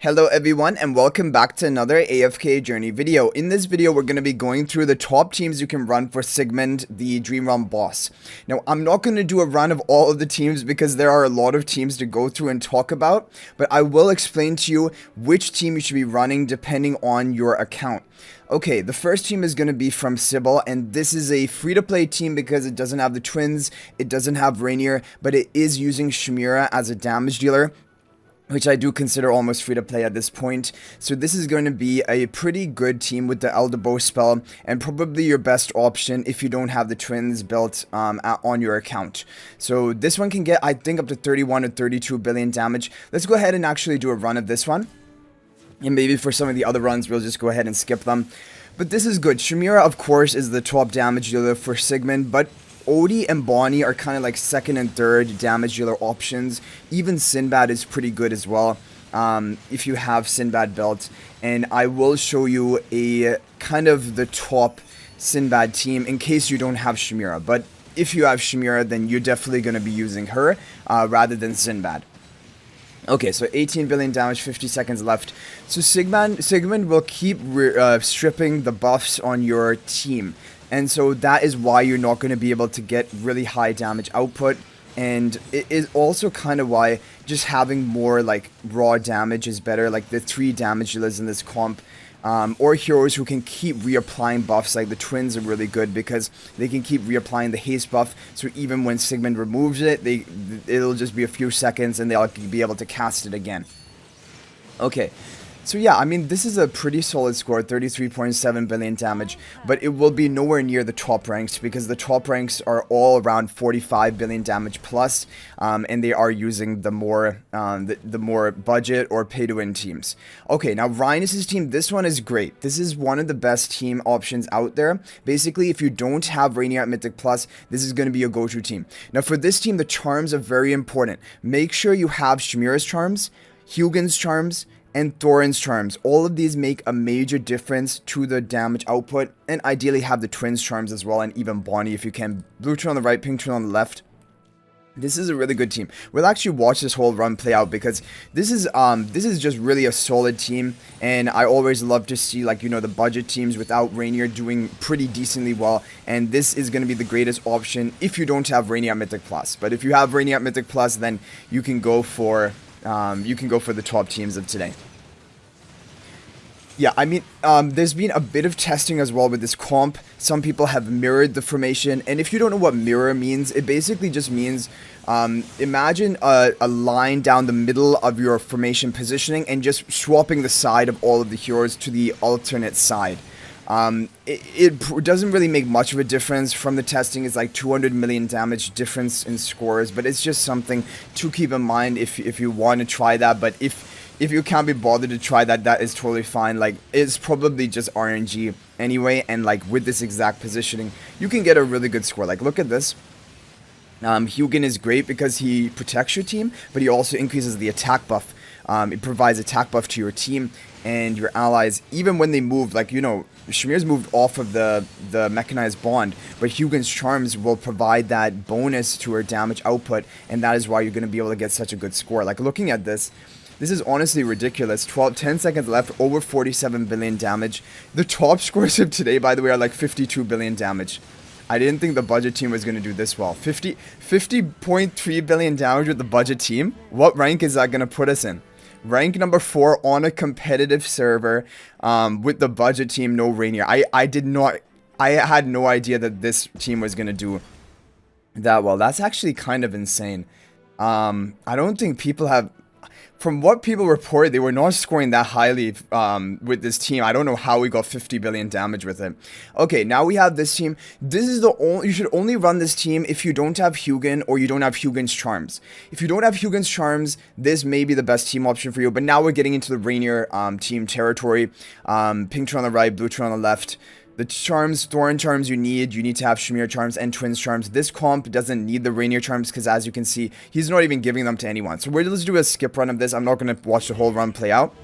Hello everyone and welcome back to another AFK journey video. In this video we're going to be going through the top teams you can run for Sigmund, the Dream Run boss. Now I'm not going to do a run of all of the teams because there are a lot of teams to go through and talk about, but I will explain to you which team you should be running depending on your account. Okay, the first team is going to be from Sybil, and this is a free-to-play team because it doesn't have the twins, it doesn't have Rainier, but it is using Shemira as a damage dealer, which I do consider almost free to play at this point. So this is going to be a pretty good team with the Elder Bow spell, and probably your best option if you don't have the twins built on your account. So this one can get, I think, up to 31 or 32 billion damage. Let's go ahead and actually do a run of this one. And maybe for some of the other runs, we'll just go ahead and skip them. But this is good. Shemira, of course, is the top damage dealer for Sigmund, but Odie and Bonnie are kind of like second and third damage dealer options. Even Sinbad is pretty good as well, if you have Sinbad built. And I will show you a kind of the top Sinbad team in case you don't have Shemira. But if you have Shemira, then you're definitely going to be using her rather than Sinbad. Okay, so 18 billion damage, 50 seconds left. So Sigmund will keep stripping the buffs on your team. And so that is why you're not going to be able to get really high damage output. And it is also kind of why just having more like raw damage is better. Like the 3 damage dealers in this comp. Or heroes who can keep reapplying buffs, like the twins are really good because they can keep reapplying the haste buff, so even when Sigmund removes it, it'll just be a few seconds and they'll be able to cast it again. Okay, so yeah, I mean, this is a pretty solid score, 33.7 billion damage, but it will be nowhere near the top ranks because the top ranks are all around 45 billion damage plus, and they are using the more budget or pay-to-win teams. Okay, now Rhinus' team, this one is great. This is one of the best team options out there. Basically, if you don't have Rainier at Mythic Plus, this is going to be your go-to team. Now, for this team, the charms are very important. Make sure you have Shemira's charms, Hugin's charms, and Thorin's charms. All of these make a major difference to the damage output, and ideally have the twins charms as well, and even Bonnie if you can. Blue turn on the right, pink turn on the left. This is a really good team. We'll actually watch this whole run play out because this is just really a solid team, and I always love to see, like, you know, the budget teams without Rainier doing pretty decently well, and this is going to be the greatest option if you don't have Rainier at Mythic Plus. But if you have Rainier at Mythic Plus, then you can go for the top teams of today. Yeah, I mean, there's been a bit of testing as well with this comp. Some people have mirrored the formation, and if you don't know what mirror means, it basically just means, imagine a line down the middle of your formation positioning and just swapping the side of all of the heroes to the alternate side. It doesn't really make much of a difference from the testing. It's like 200 million damage difference in scores, but it's just something to keep in mind if you want to try that. But if you can't be bothered to try that, that is totally fine. Like, it's probably just RNG anyway, and like with this exact positioning, you can get a really good score. Like, look at this. Hugin is great because he protects your team, but he also increases the attack buff. It provides attack buff to your team and your allies, even when they move. Like, you know, Shemir's moved off of the mechanized bond, but Hugin's charms will provide that bonus to her damage output, and that is why you're going to be able to get such a good score. Like, looking at this, this is honestly ridiculous. 10 seconds left, over 47 billion damage. The top scores of today, by the way, are like 52 billion damage. I didn't think the budget team was going to do this well. 50.3 billion damage with the budget team? What rank is that going to put us in? Rank number 4 on a competitive server with the budget team, No-Reinier. I had no idea that this team was going to do that well. That's actually kind of insane. I don't think people have... From what people reported, they were not scoring that highly with this team. I don't know how we got 50 billion damage with it. Okay, now we have this team. This is the only... You should only run this team if you don't have Hugin or you don't have Hugin's charms. If you don't have Hugin's charms, this may be the best team option for you. But now we're getting into the Rainier team territory. Pink turn on the right, blue turn on the left. The charms, Thorin charms you need to have Shemira charms and twins charms. This comp doesn't need the Rainier charms because, as you can see, he's not even giving them to anyone. So let's do a skip run of this. I'm not going to watch the whole run play out.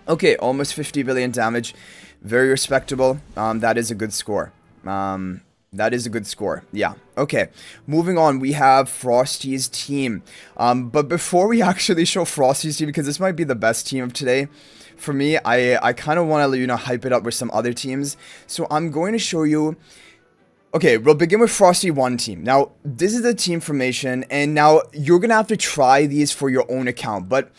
Okay, almost 50 billion damage. Very respectable. That is a good score. That is a good score. Yeah. Okay. Moving on, we have Frosty's team. But before we actually show Frosty's team, because this might be the best team of today, for me, I kind of want to, hype it up with some other teams. So I'm going to show you. Okay, we'll begin with Frosty 1 team. Now, this is the team formation, and now you're going to have to try these for your own account. But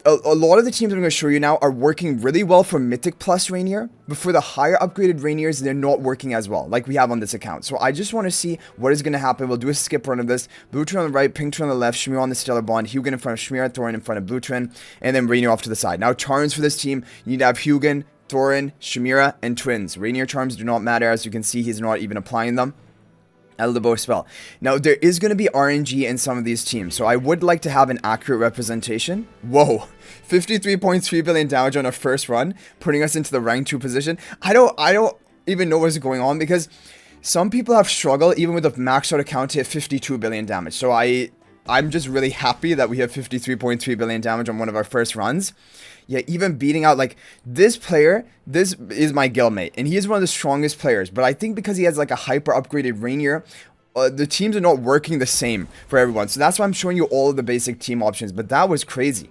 a lot of the teams I'm going to show you now are working really well for Mythic Plus Reinier, but for the higher upgraded Reiniers, they're not working as well, like we have on this account. So I just want to see what is going to happen. We'll do a skip run of this. Blue Twin on the right, Pink Twin on the left, Shemira on the Stellar Bond, Hugin in front of Shemira, Thorin in front of Blue Twin, and then Reinier off to the side. Now, charms for this team, you need to have Hugin, Thorin, Shemira, and Twins. Reinier charms do not matter. As you can see, he's not even applying them. Elbow spell. Now, there is going to be RNG in some of these teams, so I would like to have an accurate representation. Whoa, 53.3 billion damage on our first run, putting us into the rank 2 position. I don't even know what's going on, because some people have struggled even with a maxed out account to hit 52 billion damage. So I'm just really happy that we have 53.3 billion damage on one of our first runs. Yeah, even beating out, like, this player, this is my guildmate, and he is one of the strongest players, but I think because he has, like, a hyper upgraded Reinier, the teams are not working the same for everyone, so that's why I'm showing you all of the basic team options, but that was crazy.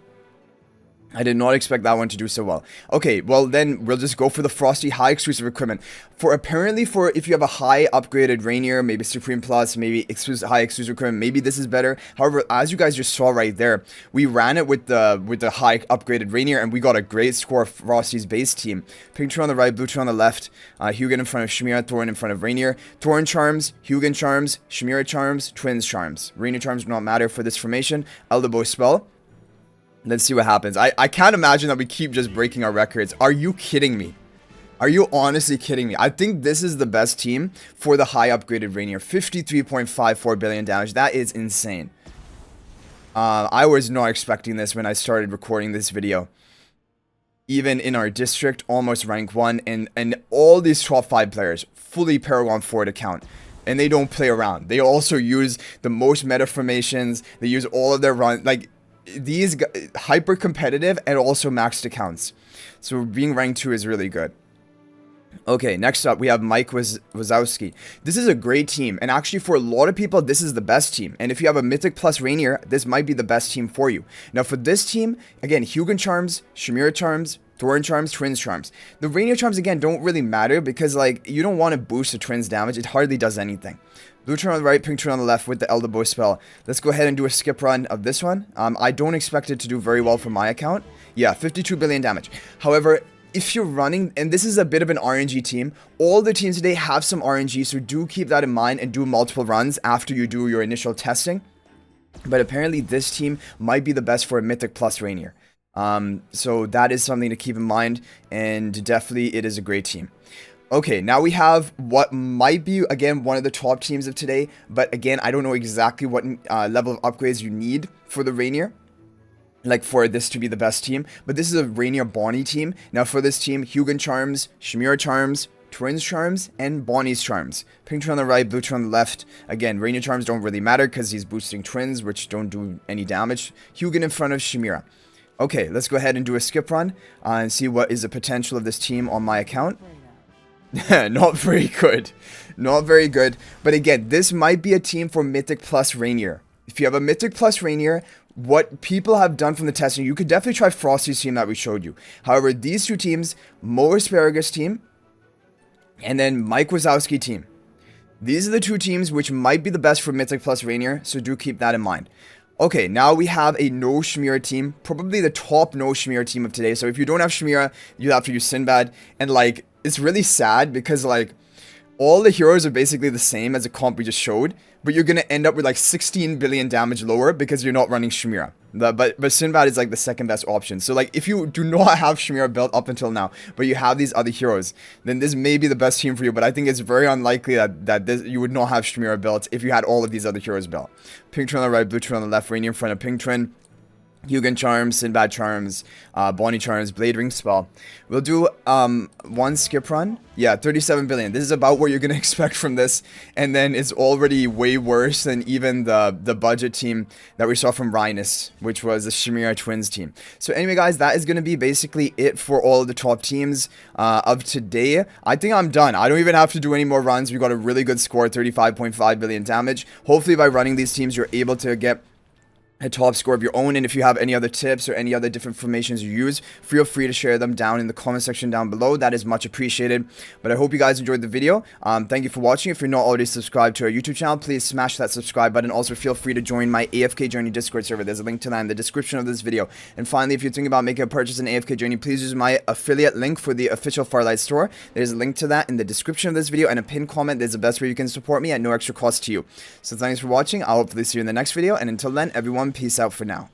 I did not expect that one to do so well. Okay, well then we'll just go for the Frosty high exclusive equipment. Apparently if you have a high upgraded Reinier, maybe Supreme Plus, maybe high exclusive equipment, maybe this is better. However, as you guys just saw right there, we ran it with the high upgraded Reinier, and we got a great score of Frosty's base team. Pink Tree on the right, Blue Tree on the left, Hugin in front of Shemira, Thorin in front of Reinier. Thorin charms, Hugin charms, Shemira charms, Twins charms. Reinier charms do not matter for this formation. Elbow spell. Let's see what happens. I can't imagine that we keep just breaking our records. Are you kidding me? Are you honestly kidding me? I think this is the best team for the high upgraded Reinier. 53.54 billion damage. That is insane. I was not expecting this when I started recording this video. Even in our district, almost rank 1. And all these top 5 players, fully Paragon Ford account. And they don't play around. They also use the most meta formations. They use all of their run. Like, these hyper competitive and also maxed accounts, so being ranked 2 is really good. Okay, next up we have Mike Wazowski. This is a great team, and actually for a lot of people this is the best team, and if you have a Mythic Plus Reinier, this might be the best team for you. Now for this team, again, Hugin charms, Shemira charms, Thorin charms, Twins charms. The Reinier charms again don't really matter, because like you don't want to boost the Twins damage. It hardly does anything. Blue turn on the right, pink turn on the left with the elbow spell. Let's go ahead and do a skip run of this one. I don't expect it to do very well for my account. Yeah, 52 billion damage. However, if you're running, and this is a bit of an RNG team, all the teams today have some RNG, so do keep that in mind and do multiple runs after you do your initial testing. But apparently this team might be the best for a Mythic Plus Reinier. So that is something to keep in mind, and definitely it is a great team. Okay, now we have what might be, again, one of the top teams of today, but again, I don't know exactly what level of upgrades you need for the Reinier, like for this to be the best team, but this is a Reinier Bonnie team. Now for this team, Hugin charms, Shemira charms, Twins charms, and Bonnie's charms. Pink turn on the right, blue turn on the left. Again, Reinier charms don't really matter because he's boosting Twins, which don't do any damage. Hugin in front of Shemira. Okay, let's go ahead and do a skip run and see what is the potential of this team on my account. Not very good. Not very good. But again, this might be a team for Mythic Plus Reinier. If you have a Mythic Plus Reinier, what people have done from the testing, you could definitely try Frosty's team that we showed you. However, these two teams, Mo Asparagus team, and then Mike Wazowski team. These are the two teams which might be the best for Mythic Plus Reinier, so do keep that in mind. Okay, now we have a no Shemira team, probably the top no Shemira team of today. So if you don't have Shemira, you have to use Sinbad, and like, it's really sad because like all the heroes are basically the same as the comp we just showed, but you're gonna end up with like 16 billion damage lower because you're not running Shemira. But Sinbad is like the second best option. So like if you do not have Shemira built up until now, but you have these other heroes, then this may be the best team for you. But I think it's very unlikely that you would not have Shemira built if you had all of these other heroes built. Pink Twin on the right, blue Twin on the left, Reinier in front of Pink Twin. Hugin Charms, Sinbad Charms, Bonnie Charms, Blade Ring Spell. We'll do one skip run. Yeah, 37 billion. This is about what you're going to expect from this. And then it's already way worse than even the budget team that we saw from Rhinus, which was the Shemira Twins team. So anyway, guys, that is going to be basically it for all of the top teams of today. I think I'm done. I don't even have to do any more runs. We got a really good score, 35.5 billion damage. Hopefully by running these teams, you're able to get a top score of your own. And if you have any other tips or any other different formations you use, feel free to share them down in the comment section down below. That is much appreciated. But I hope you guys enjoyed the video. Thank you for watching. If you're not already subscribed to our YouTube channel, please smash that subscribe button. Also, feel free to join my AFK Journey Discord server. There's a link to that in the description of this video. And finally, if you're thinking about making a purchase in AFK Journey, please use my affiliate link for the official Farlight store. There's a link to that in the description of this video and a pinned comment. There's the best way you can support me at no extra cost to you. So thanks for watching. I'll hopefully see you in the next video. And until then, everyone, peace out for now.